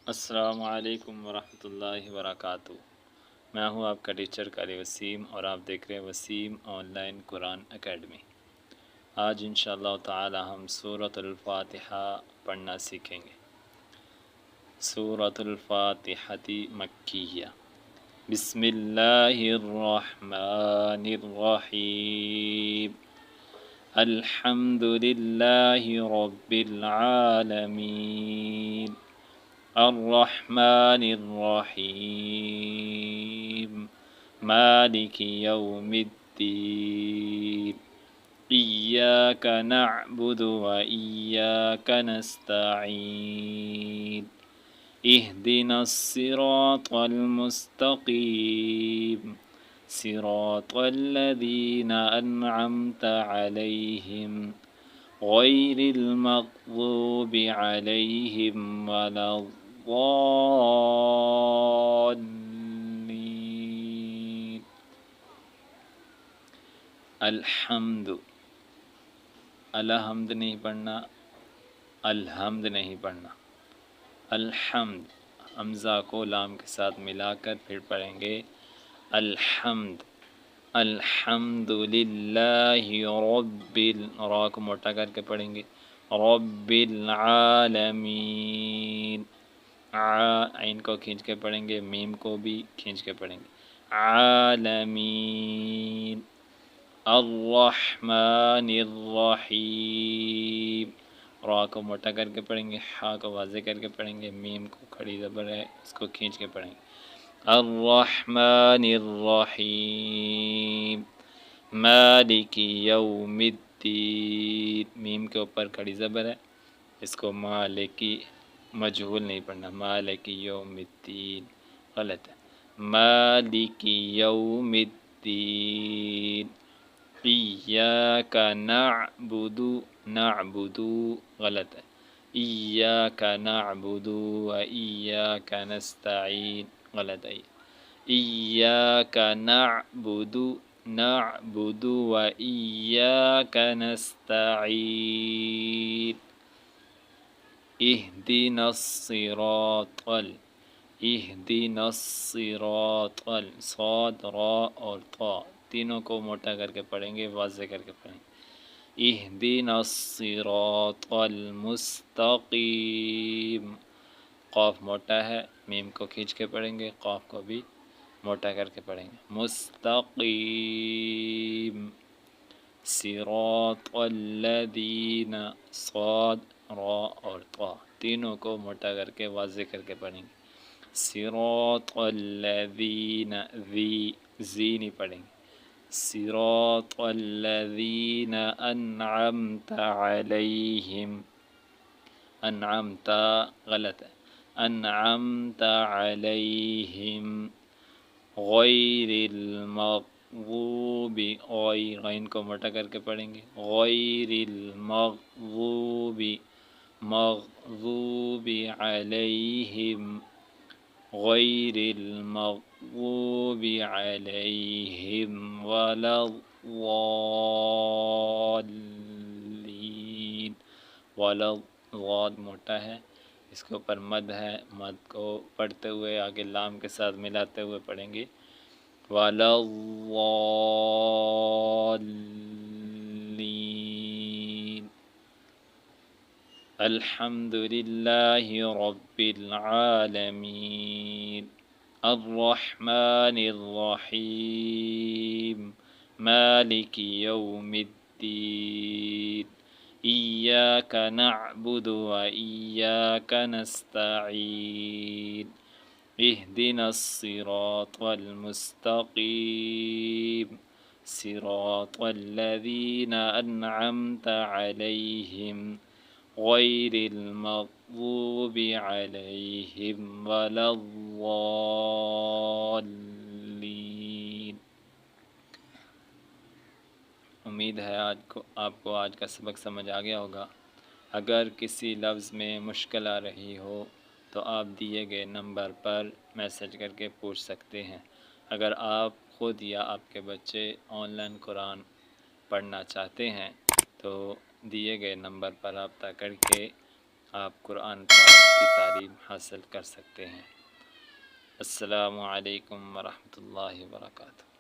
السلام علیکم ورحمۃ اللہ وبرکاتہ۔ میں ہوں آپ کا ٹیچر قاری وسیم اور آپ دیکھ رہے ہیں Waseem online Quran academy. آج انشاءاللہ تعالی ہم سورۃ الفاتحہ پڑھنا سیکھیں گے۔ سورۃ الفاتحۃ مکیہ۔ بسم اللہ الرحمن الرحیم۔ الحمد للہ رب العالمین الرحمن الرحیم مالک یوم الدین ایاک نعبد و ایاک نستعین اہدنا الصراط المستقیم صراط الذین انعمت علیہم غیر المغضوب علیہم ولا الضالین۔ الحمد، الحمد نہیں پڑھنا، الحمد نہیں پڑھنا۔ الحمد حمزہ کو لام کے ساتھ ملا کر پھر پڑھیں گے الحمد۔ الحمد للہ رب را کو موٹا کر کے پڑھیں گے رب العالمین۔ عین کو کھینچ کے پڑھیں گے، میم کو بھی کھینچ کے پڑھیں گے عالمین۔ الرحمن الرحیم، را کو موٹا کر کے پڑھیں گے، حا کو واضح کر کے پڑھیں گے، میم کو کھڑی زبر ہے اس کو کھینچ کے پڑھیں گے الرحمن الرحیم مالک یوم الدین۔ میم کے اوپر کھڑی زبر ہے، اس کو مالکی مجہول نہیں پڑھنا، مالک یوم الدین غلط ہے، مالک یوم الدین۔ ایاک نعبد، نعبد غلط ہے، ایاک نعبد و ایاک نستعین غلط ہے، ایاک نعبد، نعبد و ایاک نستعین اہدنا الصراط، اہدنا الصراط، صاد را اور طا تینوں کو موٹا کر کے پڑھیں گے، واضح کر کے پڑھیں گے اہدنا الصراط المستقیم۔ قاف موٹا ہے، میم کو کھینچ کے پڑھیں گے، قاف کو بھی موٹا کر کے پڑھیں گے مستقیم۔ صراط الذین، صاد را اور طا تینوں کو موٹا کر کے واضح کر کے پڑھیں گے صراط الذین، زی نہیں پڑھیں گے، صراط الذین انعمت علیہم، انعمت غلط ہے، انعمت علیہم غیر المغضوب، غین کو موٹا کر کے پڑھیں گے غیر المغضوب، مغضوب علیہم غیر المغضوب علیہم ولا الضالین۔ ولا ضاد موٹا ہے، اس کے اوپر مد ہے، مد کو پڑھتے ہوئے آگے لام کے ساتھ ملاتے ہوئے پڑھیں گے ولا الضالین۔ الحمد للہ رب العالمین الرحمن الرحیم مالک یوم الدین ایاک نعبد و ایاک نستعین اہدنا الصراط المستقیم صراط الذین انعمت علیہم غیر المغضوب علیہم ولا الضالین۔ امید ہے آپ کو آج کا سبق سمجھ آ گیا ہوگا۔ اگر کسی لفظ میں مشکل آ رہی ہو تو آپ دیے گئے نمبر پر میسج کر کے پوچھ سکتے ہیں۔ اگر آپ خود یا آپ کے بچے آن لائن قرآن پڑھنا چاہتے ہیں تو دیے گئے نمبر پر رابطہ کر کے آپ قرآن پاک کی تعلیم حاصل کر سکتے ہیں۔ السلام علیکم ورحمۃ اللہ وبرکاتہ۔